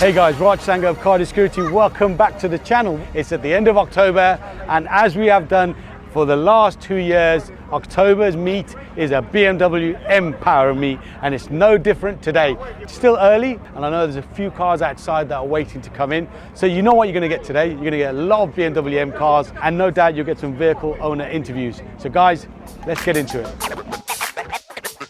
Hey guys, Raj Sangha of Car Security. Welcome back to the channel. It's at the end of October, and as we have done for the last 2 years, October's meet is a BMW M Power meet, and it's no different today. It's still early, and I know there's a few cars outside that are waiting to come in. So you know what you're going to get today. You're going to get a lot of BMW M cars, and no doubt you'll get some vehicle owner interviews. So guys, let's get into it.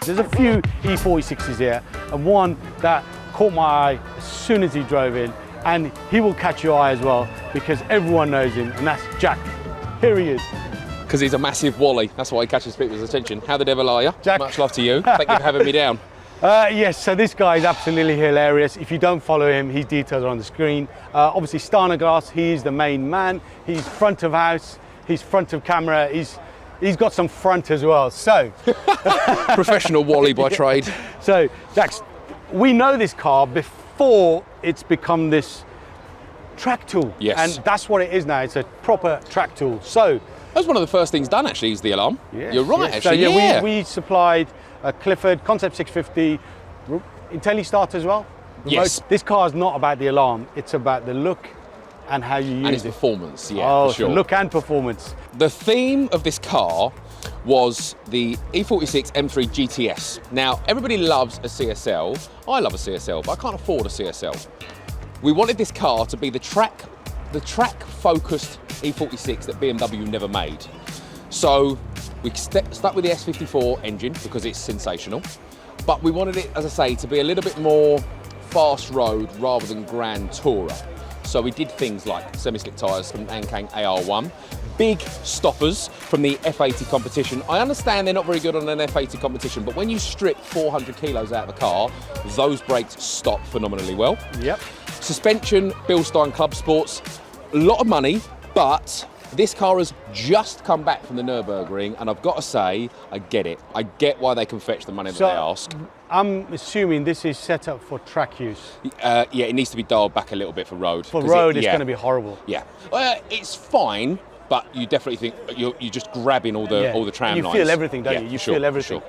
There's a few E46s here, and one that caught my eye as soon as he drove in, and he will catch your eye as well because everyone knows him, and that's Jack. Here he is. Because he's a massive wally, that's why he catches people's attention. How the devil are you? Jack. Much love to you. Thank you for having me down. Yes, so this guy is absolutely hilarious. If you don't follow him, his details are on the screen. Obviously Stjarnagloss, he's the main man. He's front of house, he's front of camera, he's got some front as well. So Professional wally by trade. So Jack, we know this car before it's become this track tool. Yes. And that's what it is now. It's a proper track tool. So That was one of the first things done, actually, is the alarm. yes, You're right, yes. actually. So yeah. we supplied a Clifford Concept 650 IntelliStart as well. Yes. This car is not about the alarm. It's about the look and how you use And its it. performance, yeah, Oh, for sure. so look and performance. The theme of this car was the E46 M3 GTS. Now, everybody loves a CSL. I love a CSL, but I can't afford a CSL. We wanted this car to be the track-focused E46 that BMW never made. So we stuck with the S54 engine because it's sensational, but we wanted it, as I say, to be a little bit more fast road rather than grand tourer. So we did things like semi-slick tyres from Ankang AR1, big stoppers from the F80 competition. I understand they're not very good on an F80 competition, but when you strip 400 kilos out of the car, those brakes stop phenomenally well. Yep. Suspension, Bilstein Club Sports, a lot of money, but this car has just come back from the Nürburgring, and I've got to say, I get it. I get why they can fetch the money that they ask. I'm assuming this is set up for track use. Yeah, it needs to be dialed back a little bit for road. For road, it's going to be horrible. Yeah, it's fine, but you definitely think you're just grabbing all the tram lines. You feel everything, don't you? You sure, feel everything. Sure.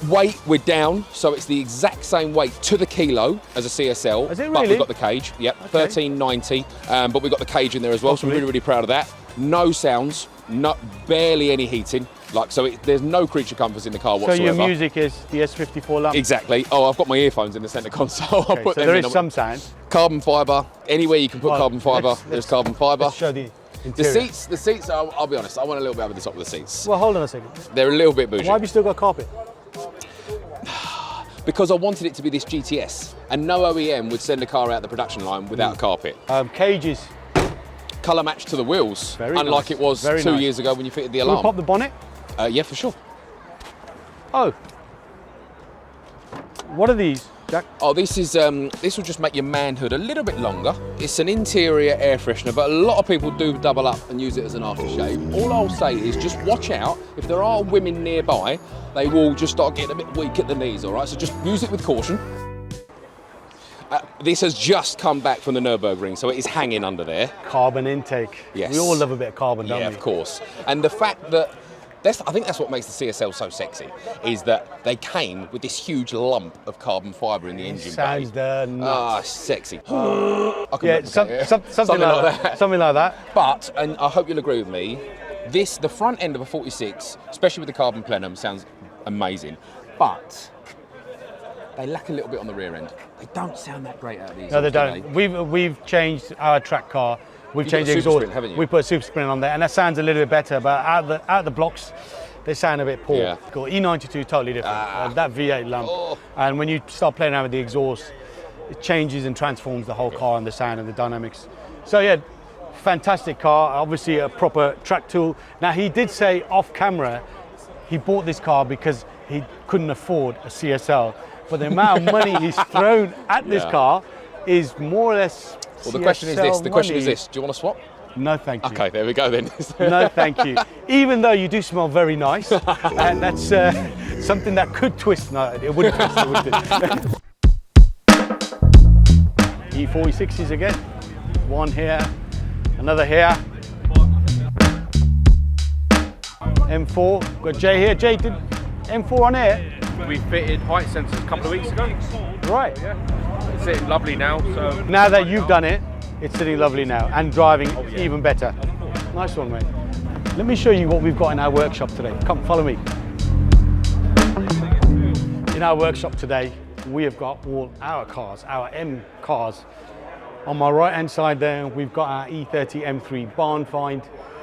Weight, we're down, so it's the exact same weight to the kilo as a CSL. Is it But really? we've got the cage, yep, Okay. 1390, but we've got the cage in there as well, so Awesome. we're really, really proud of that. No sounds, barely any heating, there's no creature comforts in the car whatsoever. So your music is the S54 lamp? Exactly. Oh, I've got my earphones in the centre console. I'll Okay, put so them there in. is some sound. Carbon fibre, anywhere you can put Well, carbon fibre, let's- there's carbon fibre. Let's show the The interior. seats, I'll be honest, I want a little bit over the top of the seats. Well, hold on a second. They're a little bit bougie. Why have you still got carpet? Because I wanted it to be this GTS, and no OEM would send a car out the production line without carpet. Cages. Colour match to the wheels, Very unlike nice. it was Very 2 nice. years ago when you fitted the Can we alarm. pop the bonnet? Yeah, for sure. Oh. What are these, Jack? Oh, this will just make your manhood a little bit longer. It's an interior air freshener, but a lot of people do double up and use it as an aftershave. All I'll say is just watch out. If there are women nearby, they will just start getting a bit weak at the knees, all right? So just use it with caution. This has just come back from the Nürburgring, so it is hanging under there. Carbon intake. Yes. We all love a bit of carbon, don't Yeah, we? of course. And the fact that I think that's what makes the CSL so sexy, is that they came with this huge lump of carbon fibre in the engine bay. Sounds the nuts. Sexy. I can Yeah, replicate it. something like that. Something like that. But, and I hope you'll agree with me, the front end of a 46, especially with the carbon plenum, sounds amazing. But they lack a little bit on the rear end. They don't sound that great out of these. No, they do don't. We've changed our track car. We've You've changed got the a Super exhaust. Sprint, haven't you? We put a Super Sprint on there, and that sounds a little bit better. But out the blocks, they sound a bit poor. Yeah. Cool. E92 totally different. That V8 lump, and when you start playing around with the exhaust, it changes and transforms the whole car and the sound and the dynamics. So yeah, fantastic car. Obviously a proper track tool. Now he did say off camera, he bought this car because he couldn't afford a CSL. But the amount of money he's thrown at this car is more or less. Well, the question is this. The question is money. this. Do you want to swap? No, thank you. Okay, there we go then. No, thank you. Even though you do smell very nice, and that's something that could twist. No, it wouldn't twist. It wouldn't. E46s again. One here, another here. M4. Got Jay here. Jay, did M4 on air? We fitted height sensors a couple of weeks ago. Right. Yeah. sitting lovely now. So Now that you've done it, it's sitting lovely now and driving even better. Nice one, mate. Let me show you what we've got in our workshop today. Come, follow me. In our workshop today, we have got all our cars, our M cars. On my right hand side there, we've got our E30 M3 barn find.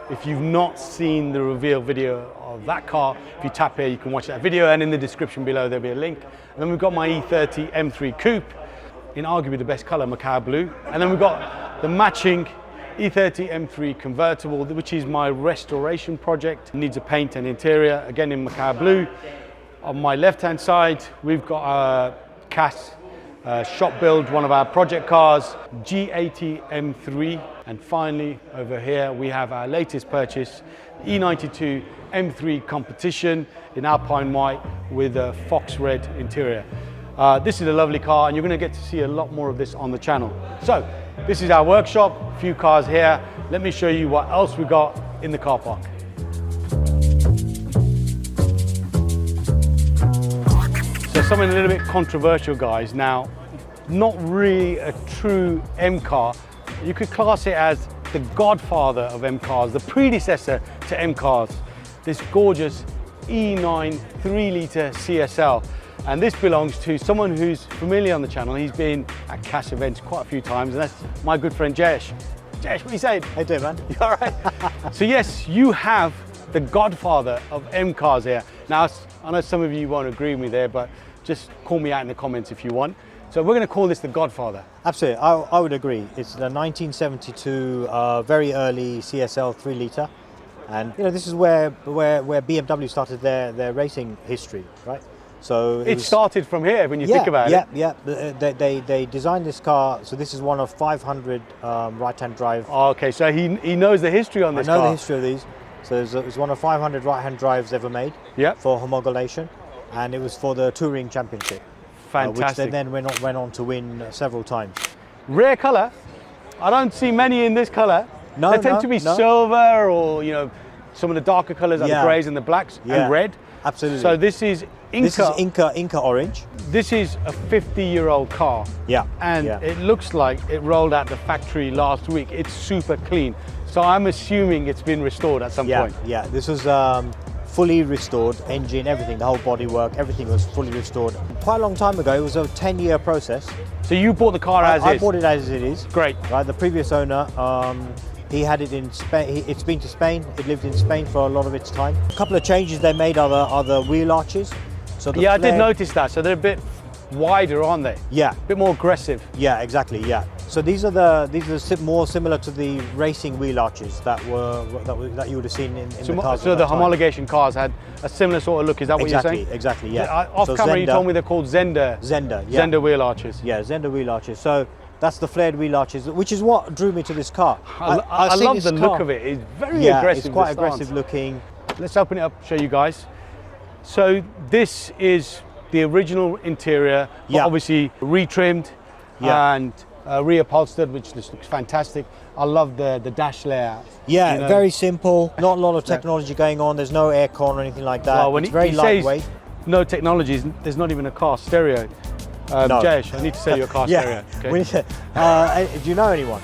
If you've not seen the reveal video of that car, if you tap here, you can watch that video, and in the description below, there'll be a link. And then we've got my E30 M3 Coupe in arguably the best color, Macau blue. And then we've got the matching E30 M3 Convertible, which is my restoration project. It needs a paint and interior, again in Macau blue. On my left-hand side, we've got a CAS shop build, one of our project cars, G80 M3. And finally, over here, we have our latest purchase, E92 M3 Competition in Alpine White with a fox red interior. This is a lovely car, and you're going to get to see a lot more of this on the channel. So, this is our workshop, a few cars here. Let me show you what else we got in the car park. So something a little bit controversial, guys. Now, not really a true M car. You could class it as the godfather of M cars, the predecessor to M cars. This gorgeous E9 3-litre CSL. And this belongs to someone who's familiar on the channel. He's been at CAS events quite a few times, and that's my good friend Jayesh. Jayesh, what are you saying? How you doing, man? You all right? So yes, you have the godfather of M cars here. Now, I know some of you won't agree with me there, but just call me out in the comments if you want. So we're going to call this the godfather. Absolutely, I would agree. It's the 1972 very early CSL 3-litre, and you know this is where BMW started their racing history, right? So it started from here when you think about it. Yeah. They designed this car. So this is one of 500 right-hand drive. Oh, okay, so he knows the history on this car. I know the history of these. So it's one of 500 right-hand drives ever made. Yep. For homologation, and it was for the Touring Championship. Fantastic. Which they then went on to win several times. Rare colour. I don't see many in this colour. No, They tend to be silver, or some of the darker colours are the Yeah. greys and the blacks and red. Absolutely. So this is Inca. This is Inca orange. This is a 50-year-old car. Yeah. And yeah. it looks like it rolled out the factory last week. It's super clean. So I'm assuming it's been restored at some point. Yeah, this was fully restored, engine, everything, the whole bodywork, everything was fully restored. Quite a long time ago, it was a 10-year process. So you bought the car as is? I bought it as it is. Great. Right, the previous owner, he had it in Spain. It's been to Spain. It lived in Spain for a lot of its time. A couple of changes they made are the wheel arches. So the I did notice that. So they're a bit wider, aren't they? Yeah. A bit more aggressive. Yeah, exactly. Yeah. So these are more similar to the racing wheel arches that you would have seen in the cars. So the homologation cars had a similar sort of look. Is that what you're saying? Exactly. Yeah. Off camera, you told me they're called Zender. Zender. Yeah. Zender wheel arches. Yeah, Zender wheel arches. So that's the flared wheel arches, which is what drew me to this car. I love the look of it. It's very aggressive. It's quite aggressive looking. Let's open it up, show you guys. So this is the original interior, but obviously retrimmed and reupholstered, which just looks fantastic. I love the dash layout. Yeah, very simple. Not a lot of technology going on. There's no aircon or anything like that. Well, when it's very lightweight. No technologies. There's not even a car stereo. No. Jayesh, I need to sell you a car stereo. Okay? Do you know anyone?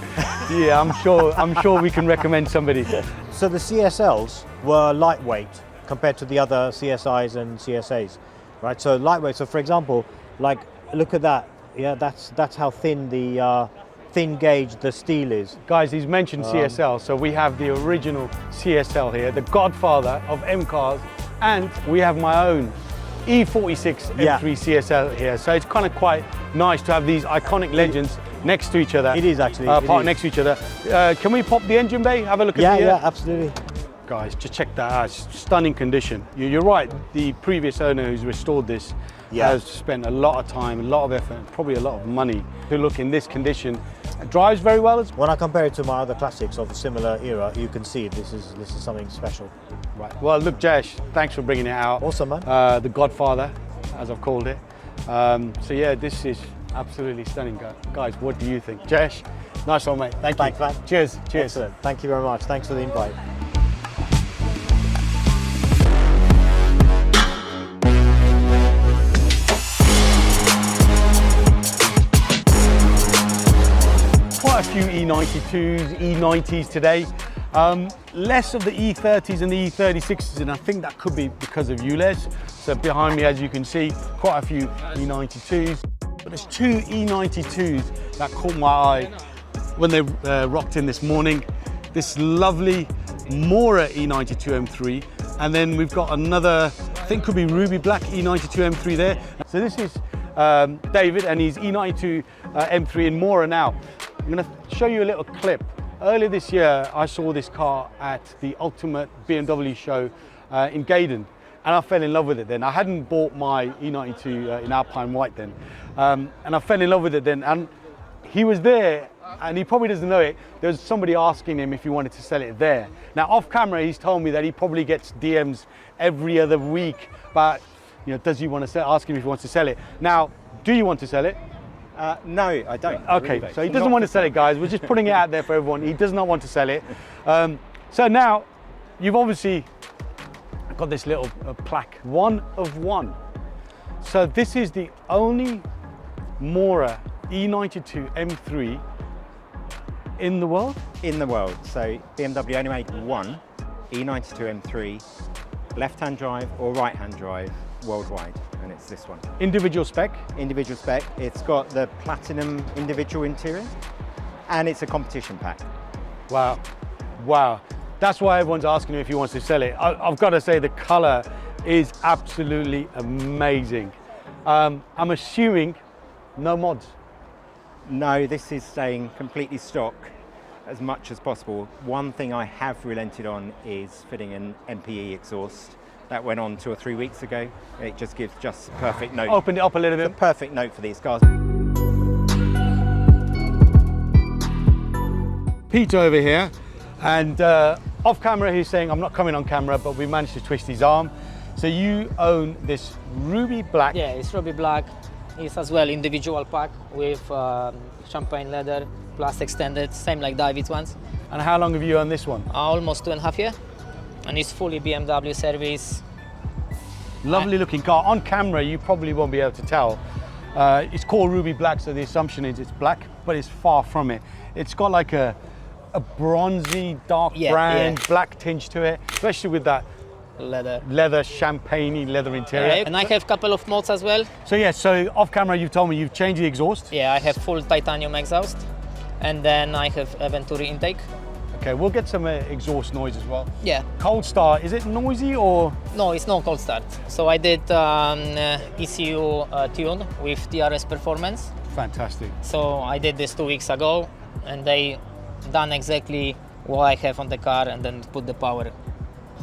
Yeah, I'm sure we can recommend somebody. So the CSLs were lightweight compared to the other CSIs and CSAs, right? So lightweight. So for example, like look at that. Yeah, that's how thin the thin gauge the steel is. Guys, he's mentioned CSL, so we have the original CSL here, the godfather of M cars, and we have my own E46 M3 CSL here. So it's kind of quite nice to have these iconic legends next to each other. It is actually. Parked next to each other. Can we pop the engine bay? Have a look at the Yeah, absolutely. Guys, just check that out. It's stunning condition. You're right. The previous owner who's restored this has spent a lot of time, a lot of effort, probably a lot of money to look in this condition. It drives very well. When I compare it to my other classics of a similar era, you can see this is something special. Right. Well, look, Jayesh, thanks for bringing it out. Awesome, man. The Godfather, as I've called it. So yeah, this is absolutely stunning, guys. What do you think, Jayesh? Nice one, mate. Thanks, man. Cheers. Excellent. Thank you very much. Thanks for the invite. quite a few E92s, E90s today. Less of the E30s and the E36s, and I think that could be because of ULEZ. So behind me, as you can see, quite a few E92s. But there's two E92s that caught my eye when they rocked in this morning. This lovely Mora E92 M3, and then we've got another, I think could be ruby black E92 M3 there. So this is David and his E92 M3 in Mora now. I'm going to show you a little clip. Earlier this year, I saw this car at the Ultimate BMW show in Gaydon, and I fell in love with it then. I hadn't bought my E92 in Alpine White then, and I fell in love with it then. And he was there, and he probably doesn't know it. There was somebody asking him if he wanted to sell it there. Now, off camera, he's told me that he probably gets DMs every other week, but you know, does he want to sell? Ask him if he wants to sell it. Now, do you want to sell it? No, I don't. Okay, so he doesn't want to sell it, guys. We're just putting it out there for everyone. He does not want to sell it. So now, you've obviously got this little plaque, 1 of 1. So this is the only Mora E92 M3 in the world? In the world. So BMW only made one E92 M3, left-hand drive or right-hand drive worldwide, and it's this one. Individual spec? Individual spec. It's got the platinum individual interior, and it's a competition pack. Wow, wow. That's why everyone's asking him if he wants to sell it. I've got to say the color is absolutely amazing. I'm assuming no mods. No, this is staying completely stock as much as possible. One thing I have relented on is fitting an MPE exhaust. That went on 2 or 3 weeks ago. It just gives just a perfect note. Opened it up a little bit. It's a perfect note for these cars. Pete over here, and off camera he's saying I'm not coming on camera, but we managed to twist his arm. So you own this ruby black. Yeah, it's ruby black. It's as well individual pack with champagne leather plus extended, same like David's ones. And how long have you owned this one? Almost 2.5 years, and it's fully BMW service. Lovely looking car. On camera you probably won't be able to tell. It's called ruby black, so the assumption is it's black, but it's far from it. It's got like a bronzy, dark brown, black tinge to it, especially with that leather, champagne-y leather interior. Yeah, and I have a couple of mods as well. So yeah, so off camera you've told me you've changed the exhaust. Yeah, I have full titanium exhaust, and then I have Venturi intake. Okay, we'll get some exhaust noise as well. Yeah. Cold start, is it noisy or? No, it's no cold start. So I did ECU tune with TRS Performance. Fantastic. So I did this 2 weeks ago, and they done exactly what I have on the car, and then put the power,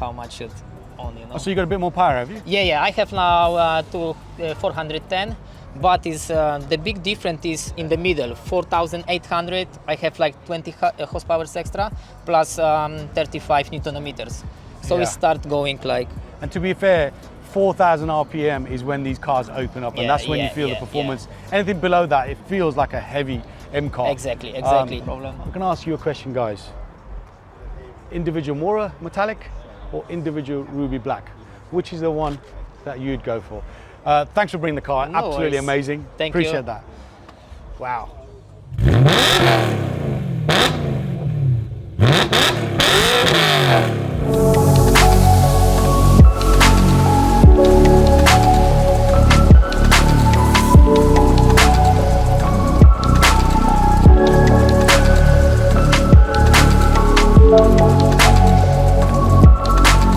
how much it on, you know. Oh, so you got a bit more power, have you? Yeah, I have now 410, but is the big difference is in the middle, 4,800. I have like 20 horsepower extra plus 35 Newton meters. So it start going like. And to be fair, 4,000 RPM is when these cars open up, and that's when you feel the performance. Anything below that, it feels like a heavy M car. Exactly. Problem. I'm going to ask you a question, guys. Individual Mora metallic or individual ruby black? Which is the one that you'd go for? Thanks for bringing the car. No Absolutely worries. amazing. Thank you. Appreciate that. Wow.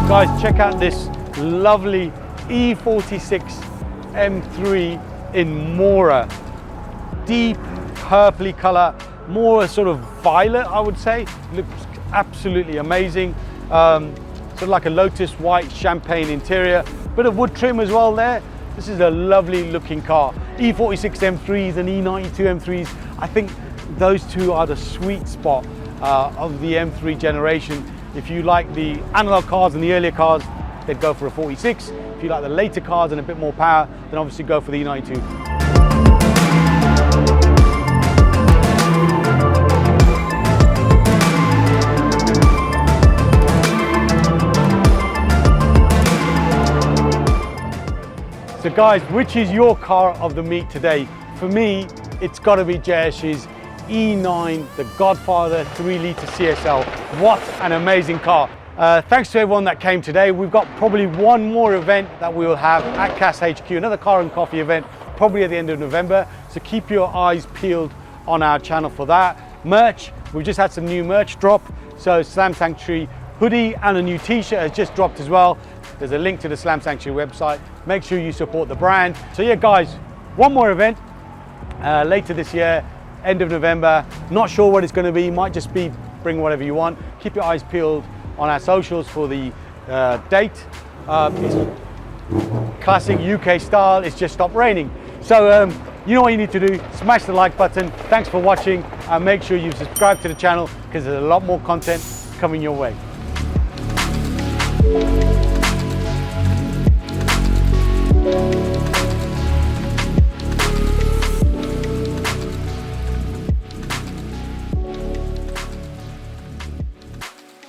Guys, check out this lovely E46 M3 in Mora. Deep purpley color, more a sort of violet, I would say. Looks absolutely amazing. Sort of like a Lotus white champagne interior. Bit of wood trim as well there. This is a lovely looking car. E46 M3s and E92 M3s. I think those two are the sweet spot of the M3 generation. If you like the analog cars and the earlier cars, they'd go for a 46. If you like the later cars and a bit more power, then obviously go for the E92. So guys, which is your car of the meet today? For me, it's got to be Jayesh's E9, the Godfather 3-litre CSL. What an amazing car. Thanks to everyone that came today. We've got probably one more event that we will have at CAS HQ, another car and coffee event, probably at the end of November. So keep your eyes peeled on our channel for that. Merch, we've just had some new merch drop. So Slam Sanctuary hoodie and a new t-shirt has just dropped as well. There's a link to the Slam Sanctuary website. Make sure you support the brand. So yeah, guys, one more event later this year, end of November. Not sure what it's going to be. Might just be bring whatever you want. Keep your eyes peeled on our socials for the date. It's classic UK style. It's just stopped raining. So you know what you need to do. Smash the like button. Thanks for watching, and make sure you subscribe to the channel because there's a lot more content coming your way.